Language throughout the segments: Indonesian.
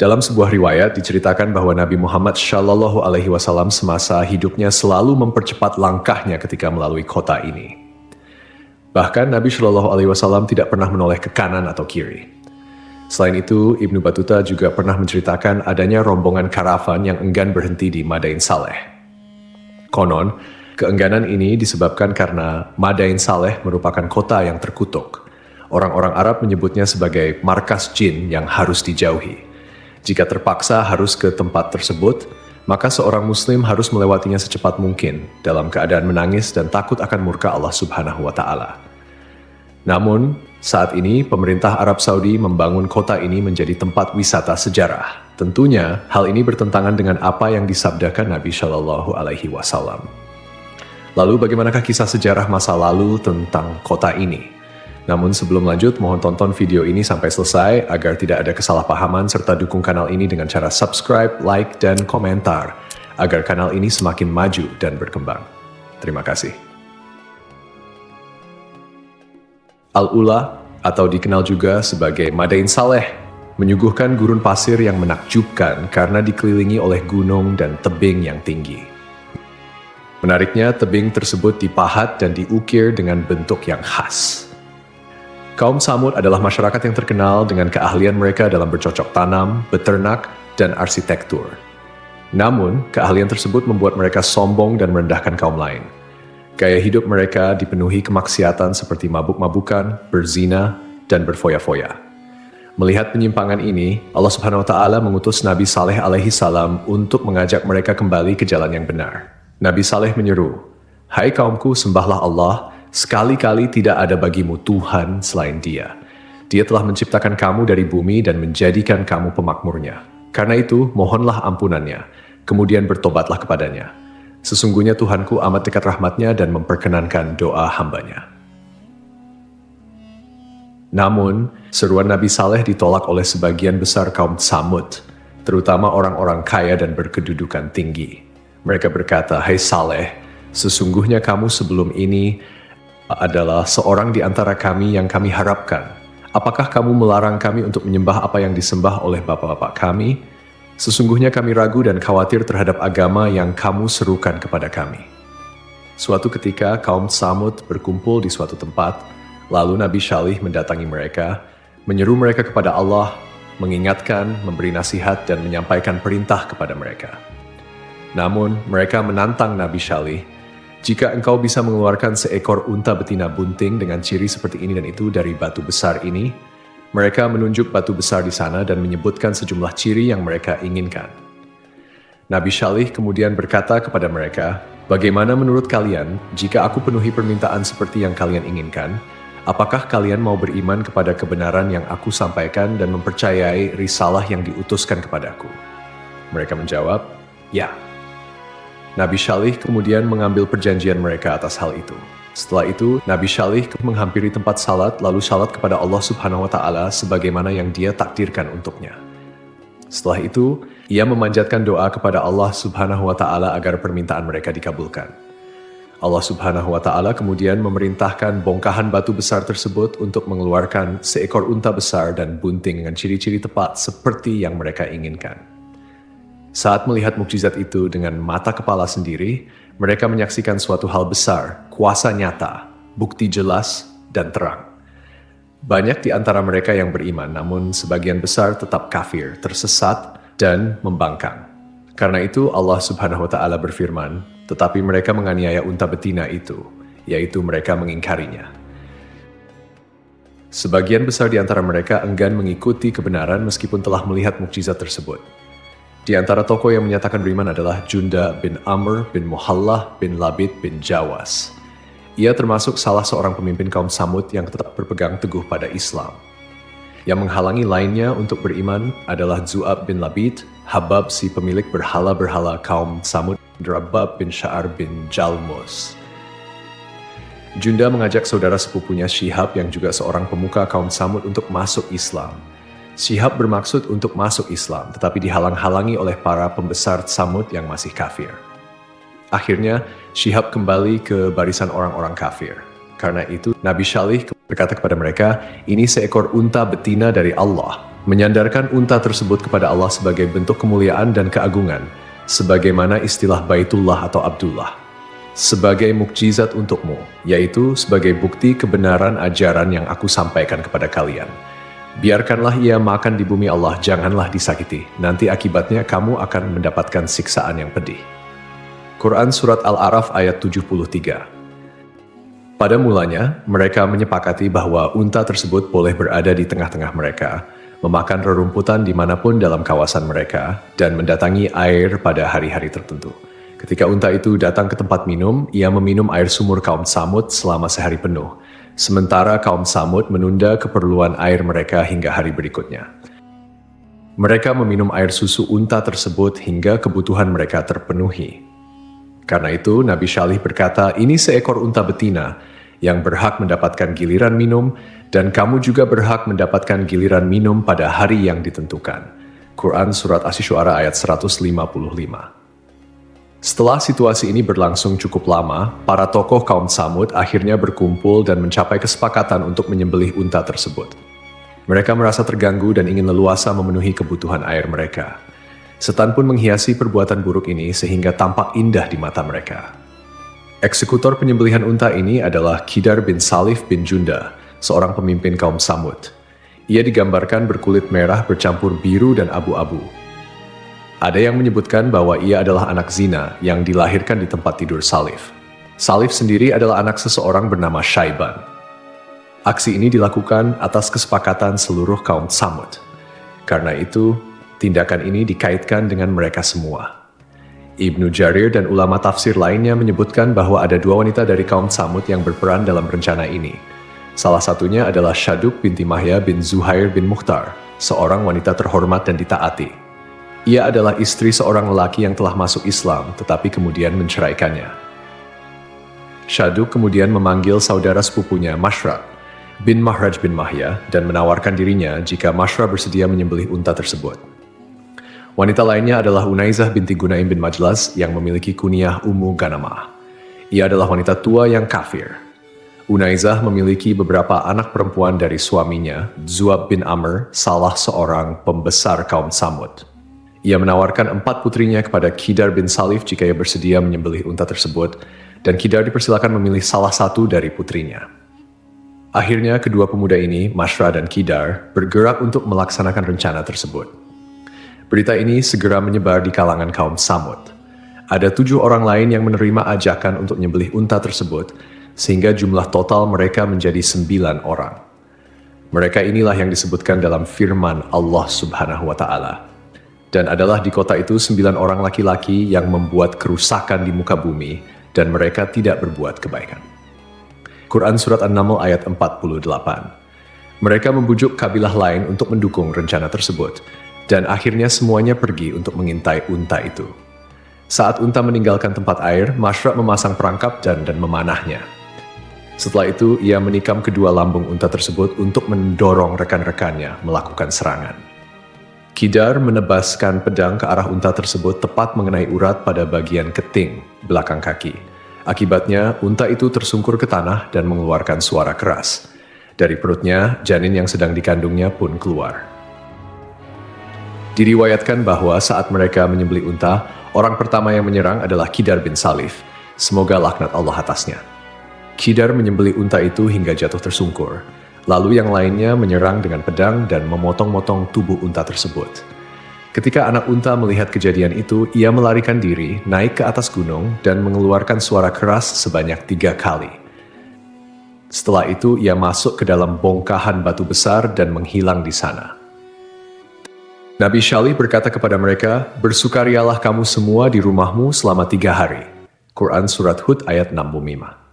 Dalam sebuah riwayat diceritakan bahwa Nabi Muhammad Shallallahu Alaihi Wasallam semasa hidupnya selalu mempercepat langkahnya ketika melalui kota ini. Bahkan Nabi Shallallahu Alaihi Wasallam tidak pernah menoleh ke kanan atau kiri. Selain itu, Ibnu Battuta juga pernah menceritakan adanya rombongan karavan yang enggan berhenti di Madain Saleh. Konon, keengganan ini disebabkan karena Madain Saleh merupakan kota yang terkutuk. Orang-orang Arab menyebutnya sebagai markas jin yang harus dijauhi. Jika terpaksa harus ke tempat tersebut, maka seorang muslim harus melewatinya secepat mungkin dalam keadaan menangis dan takut akan murka Allah Subhanahu wa Ta'ala. Namun, saat ini pemerintah Arab Saudi membangun kota ini menjadi tempat wisata sejarah. Tentunya, hal ini bertentangan dengan apa yang disabdakan Nabi Shallallahu Alaihi Wasallam. Lalu, bagaimanakah kisah sejarah masa lalu tentang kota ini? Namun sebelum lanjut, mohon tonton video ini sampai selesai agar tidak ada kesalahpahaman serta dukung kanal ini dengan cara subscribe, like, dan komentar agar kanal ini semakin maju dan berkembang. Terima kasih. Al-Ula atau dikenal juga sebagai Madain Saleh menyuguhkan gurun pasir yang menakjubkan karena dikelilingi oleh gunung dan tebing yang tinggi. Menariknya, tebing tersebut dipahat dan diukir dengan bentuk yang khas. Kaum Tsamud adalah masyarakat yang terkenal dengan keahlian mereka dalam bercocok tanam, beternak, dan arsitektur. Namun, keahlian tersebut membuat mereka sombong dan merendahkan kaum lain. Gaya hidup mereka dipenuhi kemaksiatan seperti mabuk-mabukan, berzina, dan berfoya-foya. Melihat penyimpangan ini, Allah Subhanahu wa Ta'ala mengutus Nabi Saleh alaihi salam untuk mengajak mereka kembali ke jalan yang benar. Nabi Saleh menyeru, "Hai kaumku, sembahlah Allah. Sekali-kali tidak ada bagimu Tuhan selain Dia. Dia telah menciptakan kamu dari bumi dan menjadikan kamu pemakmurnya. Karena itu, mohonlah ampunannya, kemudian bertobatlah kepadanya. Sesungguhnya Tuhanku amat dekat rahmatnya dan memperkenankan doa hambanya." Namun, seruan Nabi Saleh ditolak oleh sebagian besar kaum Tsamud, terutama orang-orang kaya dan berkedudukan tinggi. Mereka berkata, "Hai Saleh, sesungguhnya kamu sebelum ini adalah seorang di antara kami yang kami harapkan. Apakah kamu melarang kami untuk menyembah apa yang disembah oleh bapak-bapak kami? Sesungguhnya kami ragu dan khawatir terhadap agama yang kamu serukan kepada kami." Suatu ketika kaum Tsamud berkumpul di suatu tempat, lalu Nabi Saleh mendatangi mereka, menyeru mereka kepada Allah, mengingatkan, memberi nasihat, dan menyampaikan perintah kepada mereka. Namun mereka menantang Nabi Saleh, "Jika engkau bisa mengeluarkan seekor unta betina bunting dengan ciri seperti ini dan itu dari batu besar ini," mereka menunjuk batu besar di sana dan menyebutkan sejumlah ciri yang mereka inginkan. Nabi Saleh kemudian berkata kepada mereka, "Bagaimana menurut kalian jika aku penuhi permintaan seperti yang kalian inginkan? Apakah kalian mau beriman kepada kebenaran yang aku sampaikan dan mempercayai risalah yang diutuskan kepadaku?" Mereka menjawab, "Ya." Nabi Saleh kemudian mengambil perjanjian mereka atas hal itu. Setelah itu, Nabi Saleh menghampiri tempat salat lalu salat kepada Allah Subhanahu wa Ta'ala sebagaimana yang Dia takdirkan untuknya. Setelah itu, ia memanjatkan doa kepada Allah Subhanahu wa Ta'ala agar permintaan mereka dikabulkan. Allah Subhanahu wa Ta'ala kemudian memerintahkan bongkahan batu besar tersebut untuk mengeluarkan seekor unta besar dan bunting dengan ciri-ciri tepat seperti yang mereka inginkan. Saat melihat mukjizat itu dengan mata kepala sendiri, mereka menyaksikan suatu hal besar, kuasa nyata, bukti jelas, dan terang. Banyak di antara mereka yang beriman, namun sebagian besar tetap kafir, tersesat, dan membangkang. Karena itu Allah Subhanahu wa Ta'ala berfirman, "Tetapi mereka menganiaya unta betina itu, yaitu mereka mengingkarinya." Sebagian besar di antara mereka enggan mengikuti kebenaran meskipun telah melihat mukjizat tersebut. Di antara tokoh yang menyatakan beriman adalah Junda bin Amr bin Muhallah bin Labid bin Jawas. Ia termasuk salah seorang pemimpin kaum Tsamud yang tetap berpegang teguh pada Islam. Yang menghalangi lainnya untuk beriman adalah Zu'ab bin Labid, Habab si pemilik berhala-berhala kaum Tsamud, Rabab bin Sya'ar bin Jalmus. Junda mengajak saudara sepupunya Syihab yang juga seorang pemuka kaum Tsamud untuk masuk Islam. Syihab bermaksud untuk masuk Islam, tetapi dihalang-halangi oleh para pembesar Tsamud yang masih kafir. Akhirnya, Syihab kembali ke barisan orang-orang kafir. Karena itu, Nabi Saleh berkata kepada mereka, "Ini seekor unta betina dari Allah. menyandarkan unta tersebut kepada Allah sebagai bentuk kemuliaan dan keagungan, sebagaimana istilah Baitullah atau Abdullah, sebagai mukjizat untukmu, yaitu sebagai bukti kebenaran ajaran yang aku sampaikan kepada kalian. Biarkanlah ia makan di bumi Allah, janganlah disakiti, nanti akibatnya kamu akan mendapatkan siksaan yang pedih. Quran Surat Al-A'raf ayat 73. Pada mulanya, mereka menyepakati bahwa unta tersebut boleh berada di tengah-tengah mereka, memakan rerumputan dimanapun dalam kawasan mereka, dan mendatangi air pada hari-hari tertentu. Ketika unta itu datang ke tempat minum, ia meminum air sumur kaum Tsamud selama sehari penuh, sementara kaum Tsamud menunda keperluan air mereka hingga hari berikutnya. Mereka meminum air susu unta tersebut hingga kebutuhan mereka terpenuhi. Karena itu, Nabi Syalih berkata, ini seekor unta betina yang berhak mendapatkan giliran minum, dan kamu juga berhak mendapatkan giliran minum pada hari yang ditentukan. Quran Surat Asy-Syu'ara ayat 155. Setelah situasi ini berlangsung cukup lama, para tokoh kaum Tsamud akhirnya berkumpul dan mencapai kesepakatan untuk menyembelih unta tersebut. Mereka merasa terganggu dan ingin leluasa memenuhi kebutuhan air mereka. Setan pun menghiasi perbuatan buruk ini sehingga tampak indah di mata mereka. Eksekutor penyembelihan unta ini adalah Qidar bin Salif bin Junda, seorang pemimpin kaum Tsamud. Ia digambarkan berkulit merah bercampur biru dan abu-abu. Ada yang menyebutkan bahwa ia adalah anak zina yang dilahirkan di tempat tidur Salif. Salif sendiri adalah anak seseorang bernama Syaiban. Aksi ini dilakukan atas kesepakatan seluruh kaum Tsamud. Karena itu, tindakan ini dikaitkan dengan mereka semua. Ibnu Jarir dan ulama tafsir lainnya menyebutkan bahwa ada dua wanita dari kaum Tsamud yang berperan dalam rencana ini. Salah satunya adalah Syaduk binti Mahya bin Zuhair bin Mukhtar, seorang wanita terhormat dan ditaati. Ia adalah istri seorang lelaki yang telah masuk Islam, tetapi kemudian menceraikannya. Syaduk kemudian memanggil saudara sepupunya Mashraq bin Mahraj bin Mahya dan menawarkan dirinya jika Mashraq bersedia menyembelih unta tersebut. Wanita lainnya adalah Unaizah binti Gunaim bin Majlas yang memiliki kunyah Ummu Ganamah. Ia adalah wanita tua yang kafir. Unaizah memiliki beberapa anak perempuan dari suaminya, Zuab bin Amr, salah seorang pembesar kaum Tsamud. Ia menawarkan 4 putrinya kepada Qidar bin Salif jika ia bersedia menyembelih unta tersebut, dan Qidar dipersilakan memilih salah satu dari putrinya. Akhirnya kedua pemuda ini, Mashraq dan Qidar, bergerak untuk melaksanakan rencana tersebut. Berita ini segera menyebar di kalangan kaum Tsamud. Ada 7 orang lain yang menerima ajakan untuk menyembelih unta tersebut, sehingga jumlah total mereka menjadi 9 orang. Mereka inilah yang disebutkan dalam firman Allah Subhanahu wa Ta'ala. Dan adalah di kota itu 9 orang laki-laki yang membuat kerusakan di muka bumi, dan mereka tidak berbuat kebaikan. Quran Surat An-Naml ayat 48. Mereka membujuk kabilah lain untuk mendukung rencana tersebut, dan akhirnya semuanya pergi untuk mengintai unta itu. Saat unta meninggalkan tempat air, Mashraq memasang perangkap dan memanahnya. Setelah itu, ia menikam kedua lambung unta tersebut untuk mendorong rekan-rekannya melakukan serangan. Qidar menebaskan pedang ke arah unta tersebut tepat mengenai urat pada bagian keting belakang kaki. Akibatnya, unta itu tersungkur ke tanah dan mengeluarkan suara keras. Dari perutnya, janin yang sedang dikandungnya pun keluar. Diriwayatkan bahwa saat mereka menyembelih unta, orang pertama yang menyerang adalah Qidar bin Salif. Semoga laknat Allah atasnya. Qidar menyembelih unta itu hingga jatuh tersungkur. Lalu yang lainnya menyerang dengan pedang dan memotong-motong tubuh unta tersebut. Ketika anak unta melihat kejadian itu, ia melarikan diri, naik ke atas gunung, dan mengeluarkan suara keras sebanyak 3 kali. Setelah itu, ia masuk ke dalam bongkahan batu besar dan menghilang di sana. Nabi Syalih berkata kepada mereka, "Bersukarialah kamu semua di rumahmu selama 3 hari." Quran Surat Hud ayat 65.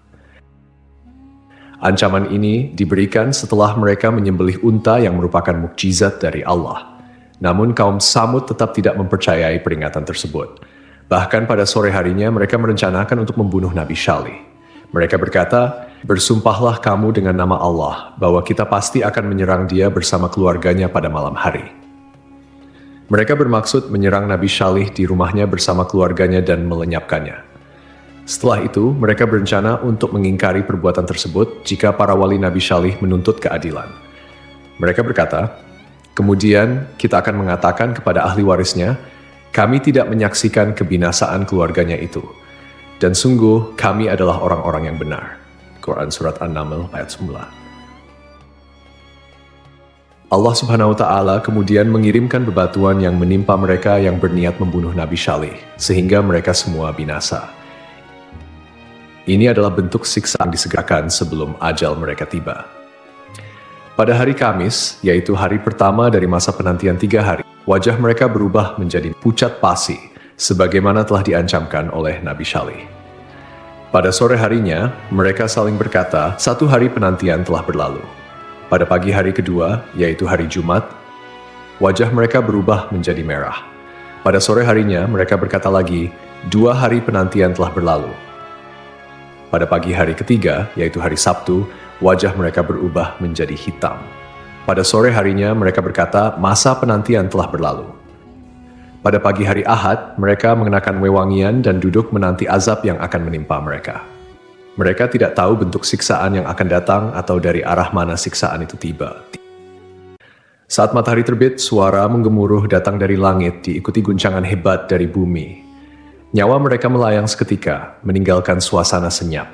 Ancaman ini diberikan setelah mereka menyembelih unta yang merupakan mukjizat dari Allah. Namun kaum Tsamud tetap tidak mempercayai peringatan tersebut. Bahkan pada sore harinya mereka merencanakan untuk membunuh Nabi Syalih. Mereka berkata, "Bersumpahlah kamu dengan nama Allah bahwa kita pasti akan menyerang dia bersama keluarganya pada malam hari." Mereka bermaksud menyerang Nabi Syalih di rumahnya bersama keluarganya dan melenyapkannya. Setelah itu, mereka berencana untuk mengingkari perbuatan tersebut jika para wali Nabi Syalih menuntut keadilan. Mereka berkata, Kemudian kita akan mengatakan kepada ahli warisnya, kami tidak menyaksikan kebinasaan keluarganya itu. Dan sungguh kami adalah orang-orang yang benar. Quran Surat An-Naml ayat 9. Allah Subhanahu wa Ta'ala kemudian mengirimkan bebatuan yang menimpa mereka yang berniat membunuh Nabi Syalih, sehingga mereka semua binasa. Ini adalah bentuk siksaan disegerakan sebelum ajal mereka tiba. Pada hari Kamis, yaitu hari pertama dari masa penantian 3 hari, wajah mereka berubah menjadi pucat pasi, sebagaimana telah diancamkan oleh Nabi Syalih. Pada sore harinya, mereka saling berkata, 1 hari penantian telah berlalu. Pada pagi hari kedua, yaitu hari Jumat, wajah mereka berubah menjadi merah. Pada sore harinya, mereka berkata lagi, 2 hari penantian telah berlalu. Pada pagi hari ketiga, yaitu hari Sabtu, wajah mereka berubah menjadi hitam. Pada sore harinya, mereka berkata, masa penantian telah berlalu. Pada pagi hari Ahad, mereka mengenakan wewangian dan duduk menanti azab yang akan menimpa mereka. Mereka tidak tahu bentuk siksaan yang akan datang atau dari arah mana siksaan itu tiba. Saat matahari terbit, suara menggemuruh datang dari langit diikuti guncangan hebat dari bumi. Nyawa mereka melayang seketika, meninggalkan suasana senyap.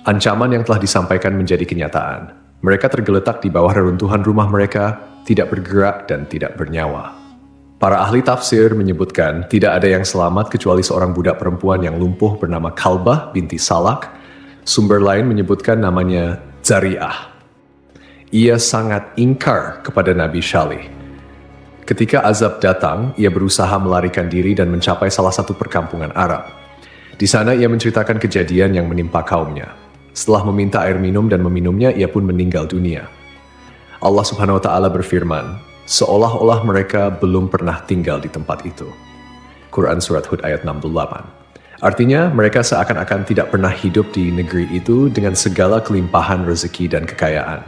Ancaman yang telah disampaikan menjadi kenyataan. Mereka tergeletak di bawah reruntuhan rumah mereka, tidak bergerak dan tidak bernyawa. Para ahli tafsir menyebutkan tidak ada yang selamat kecuali seorang budak perempuan yang lumpuh bernama Kalbah binti Salak. Sumber lain menyebutkan namanya Zari'ah. Ia sangat ingkar kepada Nabi Syalih. Ketika azab datang, ia berusaha melarikan diri dan mencapai salah satu perkampungan Arab. Di sana ia menceritakan kejadian yang menimpa kaumnya. Setelah meminta air minum dan meminumnya, ia pun meninggal dunia. Allah Subhanahu wa Ta'ala berfirman, seolah-olah mereka belum pernah tinggal di tempat itu. Quran Surat Hud ayat 68. Artinya, mereka seakan-akan tidak pernah hidup di negeri itu dengan segala kelimpahan rezeki dan kekayaan.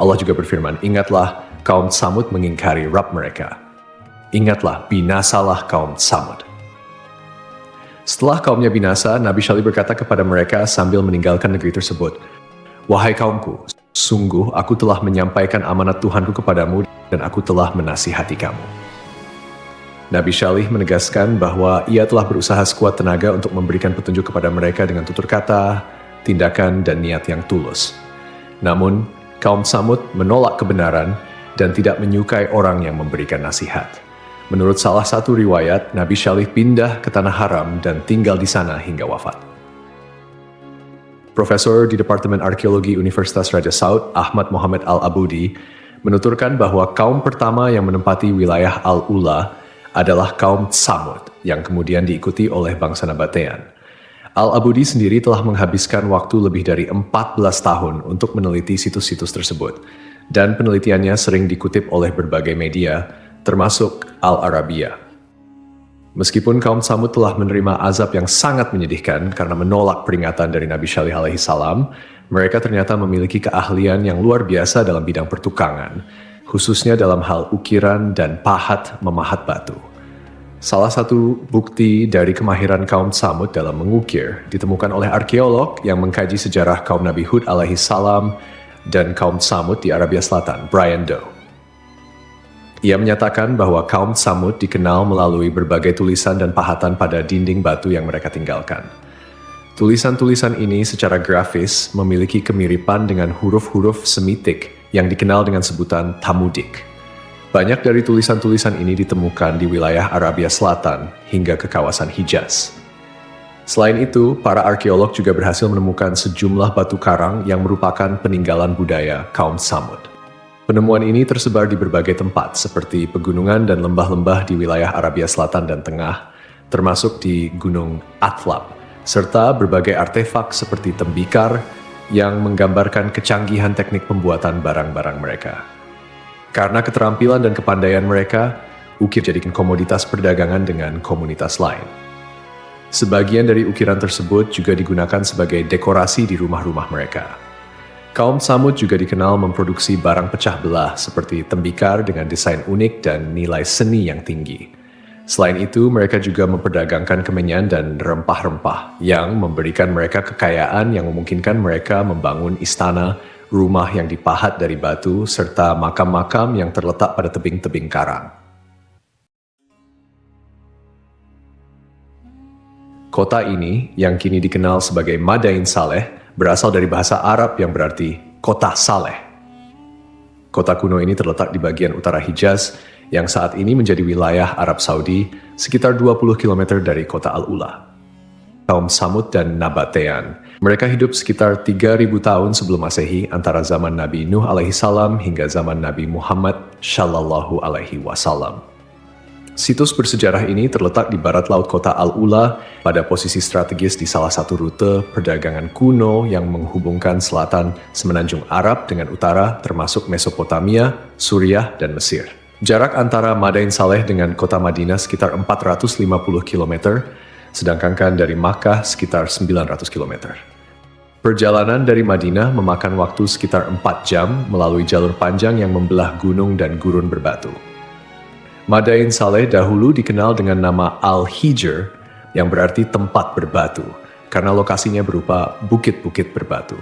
Allah juga berfirman, ingatlah kaum Tsamud mengingkari Rabb mereka. Ingatlah, binasalah kaum Tsamud. Setelah kaumnya binasa, Nabi Syalih berkata kepada mereka sambil meninggalkan negeri tersebut, wahai kaumku, sungguh aku telah menyampaikan amanat Tuhanku kepadamu dan aku telah menasihati kamu. Nabi Syalih menegaskan bahwa ia telah berusaha sekuat tenaga untuk memberikan petunjuk kepada mereka dengan tutur kata, tindakan, dan niat yang tulus. Namun, kaum Tsamud menolak kebenaran dan tidak menyukai orang yang memberikan nasihat. Menurut salah satu riwayat, Nabi Syalih pindah ke Tanah Haram dan tinggal di sana hingga wafat. Profesor di Departemen Arkeologi Universitas Raja Saud, Ahmad Muhammad Al-Abudi, menuturkan bahwa kaum pertama yang menempati wilayah Al-Ula adalah kaum Tsamud, yang kemudian diikuti oleh bangsa Nabatean. Al-Abudi sendiri telah menghabiskan waktu lebih dari 14 tahun untuk meneliti situs-situs tersebut, dan penelitiannya sering dikutip oleh berbagai media, termasuk Al-Arabiya. Meskipun kaum Tsamud telah menerima azab yang sangat menyedihkan karena menolak peringatan dari Nabi Syalih alaihi salam, mereka ternyata memiliki keahlian yang luar biasa dalam bidang pertukangan, khususnya dalam hal ukiran dan pahat memahat batu. Salah satu bukti dari kemahiran kaum Tsamud dalam mengukir ditemukan oleh arkeolog yang mengkaji sejarah kaum Nabi Hud alaihi salam dan kaum Tsamud di Arabia Selatan, Brian Doe. Ia menyatakan bahwa kaum Tsamud dikenal melalui berbagai tulisan dan pahatan pada dinding batu yang mereka tinggalkan. Tulisan-tulisan ini secara grafis memiliki kemiripan dengan huruf-huruf Semitik yang dikenal dengan sebutan Tamudik. Banyak dari tulisan-tulisan ini ditemukan di wilayah Arabia Selatan hingga ke kawasan Hijaz. Selain itu, para arkeolog juga berhasil menemukan sejumlah batu karang yang merupakan peninggalan budaya kaum Tsamud. Penemuan ini tersebar di berbagai tempat seperti pegunungan dan lembah-lembah di wilayah Arabia Selatan dan Tengah, termasuk di Gunung Atlab, serta berbagai artefak seperti tembikar yang menggambarkan kecanggihan teknik pembuatan barang-barang mereka. Karena keterampilan dan kepandaian mereka, ukir jadikan komoditas perdagangan dengan komunitas lain. Sebagian dari ukiran tersebut juga digunakan sebagai dekorasi di rumah-rumah mereka. Kaum Tsamud juga dikenal memproduksi barang pecah belah seperti tembikar dengan desain unik dan nilai seni yang tinggi. Selain itu, mereka juga memperdagangkan kemenyan dan rempah-rempah yang memberikan mereka kekayaan yang memungkinkan mereka membangun istana, rumah yang dipahat dari batu, serta makam-makam yang terletak pada tebing-tebing karang. Kota ini, yang kini dikenal sebagai Madain Saleh, berasal dari bahasa Arab yang berarti kota Saleh. Kota kuno ini terletak di bagian utara Hijaz, yang saat ini menjadi wilayah Arab Saudi, sekitar 20 km dari kota Al-Ula. Kaum Samud dan Nabatean, mereka hidup sekitar 3.000 tahun sebelum Masehi, antara zaman Nabi Nuh alaihissalam hingga zaman Nabi Muhammad shallallahu alaihi wasallam. Situs bersejarah ini terletak di barat laut kota Al-Ula, pada posisi strategis di salah satu rute perdagangan kuno yang menghubungkan selatan Semenanjung Arab dengan utara, termasuk Mesopotamia, Suriah, dan Mesir. Jarak antara Madain Saleh dengan kota Madinah sekitar 450 km, sedangkan dari Makkah sekitar 900 km. Perjalanan dari Madinah memakan waktu sekitar 4 jam melalui jalur panjang yang membelah gunung dan gurun berbatu. Madain Saleh dahulu dikenal dengan nama Al-Hijr, yang berarti tempat berbatu, karena lokasinya berupa bukit-bukit berbatu.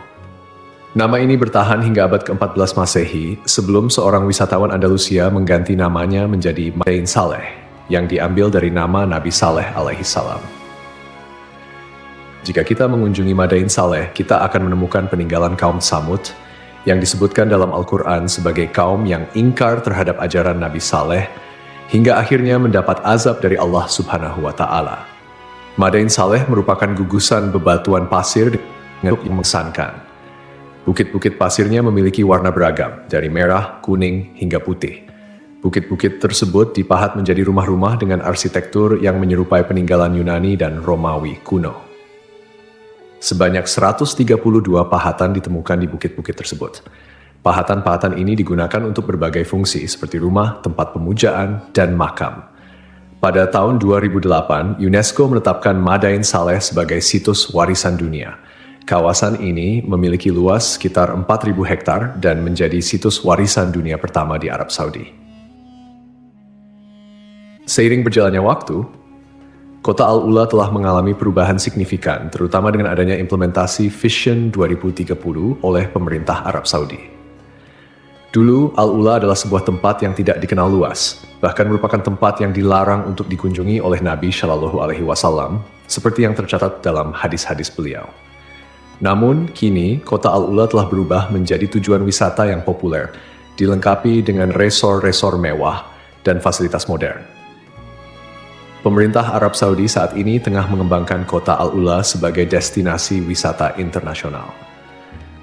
Nama ini bertahan hingga abad ke-14 Masehi, sebelum seorang wisatawan Andalusia mengganti namanya menjadi Madain Saleh, yang diambil dari nama Nabi Saleh alaihissalam. Jika kita mengunjungi Madain Saleh, kita akan menemukan peninggalan kaum Samud, yang disebutkan dalam Al-Quran sebagai kaum yang ingkar terhadap ajaran Nabi Saleh, hingga akhirnya mendapat azab dari Allah Subhanahu wa Ta'ala. Madain Saleh merupakan gugusan bebatuan pasir yang mengesankan. Bukit-bukit pasirnya memiliki warna beragam, dari merah, kuning, hingga putih. Bukit-bukit tersebut dipahat menjadi rumah-rumah dengan arsitektur yang menyerupai peninggalan Yunani dan Romawi kuno. Sebanyak 132 pahatan ditemukan di bukit-bukit tersebut. Pahatan-pahatan ini digunakan untuk berbagai fungsi seperti rumah, tempat pemujaan, dan makam. Pada tahun 2008, UNESCO menetapkan Madain Saleh sebagai situs warisan dunia. Kawasan ini memiliki luas sekitar 4.000 hektar dan menjadi situs warisan dunia pertama di Arab Saudi. Seiring berjalannya waktu, kota Al-Ula telah mengalami perubahan signifikan, terutama dengan adanya implementasi Vision 2030 oleh pemerintah Arab Saudi. Dulu, Al-Ula adalah sebuah tempat yang tidak dikenal luas, bahkan merupakan tempat yang dilarang untuk dikunjungi oleh Nabi Shallallahu Alaihi Wasallam, seperti yang tercatat dalam hadis-hadis beliau. Namun, kini kota Al-Ula telah berubah menjadi tujuan wisata yang populer, dilengkapi dengan resor-resor mewah dan fasilitas modern. Pemerintah Arab Saudi saat ini tengah mengembangkan kota Al-Ula sebagai destinasi wisata internasional.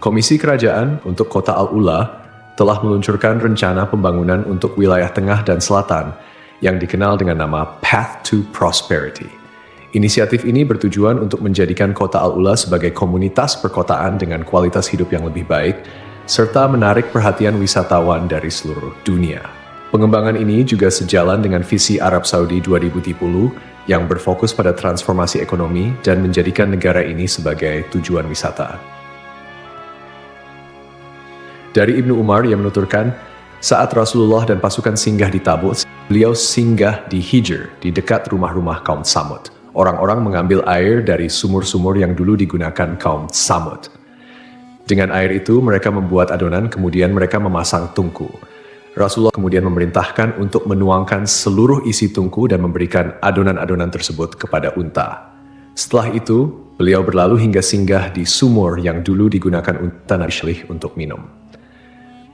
Komisi Kerajaan untuk kota Al-Ula telah meluncurkan rencana pembangunan untuk wilayah tengah dan selatan yang dikenal dengan nama Path to Prosperity. Inisiatif ini bertujuan untuk menjadikan kota Al-Ula sebagai komunitas perkotaan dengan kualitas hidup yang lebih baik, serta menarik perhatian wisatawan dari seluruh dunia. Pengembangan ini juga sejalan dengan visi Arab Saudi 2030 yang berfokus pada transformasi ekonomi dan menjadikan negara ini sebagai tujuan wisata. Dari Ibnu Umar yang menuturkan, saat Rasulullah dan pasukan singgah di Tabuk, beliau singgah di Hijr, di dekat rumah-rumah kaum Samud. Orang-orang mengambil air dari sumur-sumur yang dulu digunakan kaum Samud. Dengan air itu, mereka membuat adonan, kemudian mereka memasang tungku. Rasulullah kemudian memerintahkan untuk menuangkan seluruh isi tungku dan memberikan adonan-adonan tersebut kepada unta. Setelah itu, beliau berlalu hingga singgah di sumur yang dulu digunakan unta Nabi Shalih untuk minum.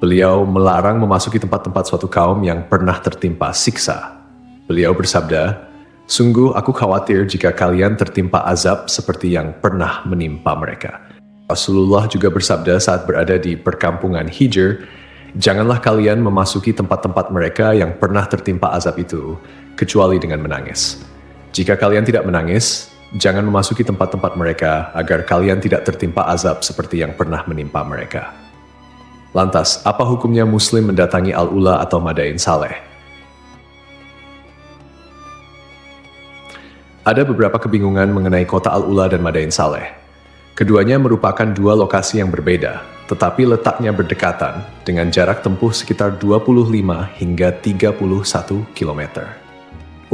Beliau melarang memasuki tempat-tempat suatu kaum yang pernah tertimpa siksa. Beliau bersabda, "Sungguh aku khawatir jika kalian tertimpa azab seperti yang pernah menimpa mereka." Rasulullah juga bersabda saat berada di perkampungan Hijr, "Janganlah kalian memasuki tempat-tempat mereka yang pernah tertimpa azab itu, kecuali dengan menangis. Jika kalian tidak menangis, jangan memasuki tempat-tempat mereka agar kalian tidak tertimpa azab seperti yang pernah menimpa mereka." Lantas, apa hukumnya Muslim mendatangi Al-Ula atau Madain Saleh? Ada beberapa kebingungan mengenai kota Al-Ula dan Madain Saleh. Keduanya merupakan dua lokasi yang berbeda, tetapi letaknya berdekatan dengan jarak tempuh sekitar 25 hingga 31 km.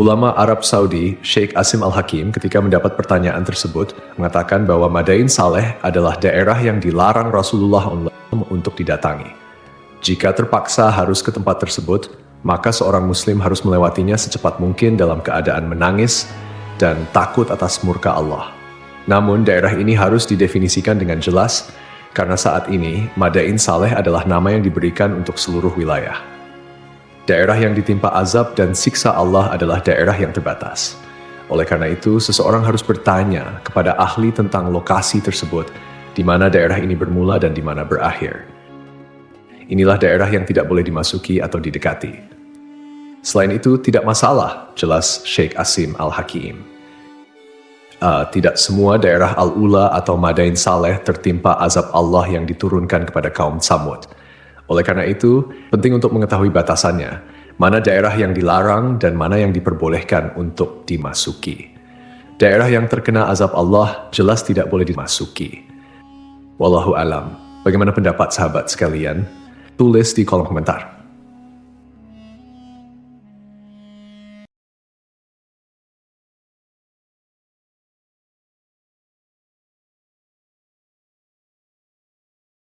Ulama Arab Saudi, Sheikh Asim Al-Hakim, ketika mendapat pertanyaan tersebut, mengatakan bahwa Madain Saleh adalah daerah yang dilarang Rasulullah untuk didatangi. Jika terpaksa harus ke tempat tersebut, maka seorang muslim harus melewatinya secepat mungkin dalam keadaan menangis dan takut atas murka Allah. Namun daerah ini harus didefinisikan dengan jelas, karena saat ini Madain Saleh adalah nama yang diberikan untuk seluruh wilayah. Daerah yang ditimpa azab dan siksa Allah adalah daerah yang terbatas. Oleh karena itu, seseorang harus bertanya kepada ahli tentang lokasi tersebut, di mana daerah ini bermula dan di mana berakhir. Inilah daerah yang tidak boleh dimasuki atau didekati. Selain itu, tidak masalah, jelas Sheikh Asim Al-Hakim. Tidak semua daerah Al-Ula atau Madain Saleh tertimpa azab Allah yang diturunkan kepada kaum Tsamud. Oleh karena itu, penting untuk mengetahui batasannya, mana daerah yang dilarang dan mana yang diperbolehkan untuk dimasuki. Daerah yang terkena azab Allah jelas tidak boleh dimasuki. Wallahu alam. Bagaimana pendapat sahabat sekalian? Tulis di kolom komentar.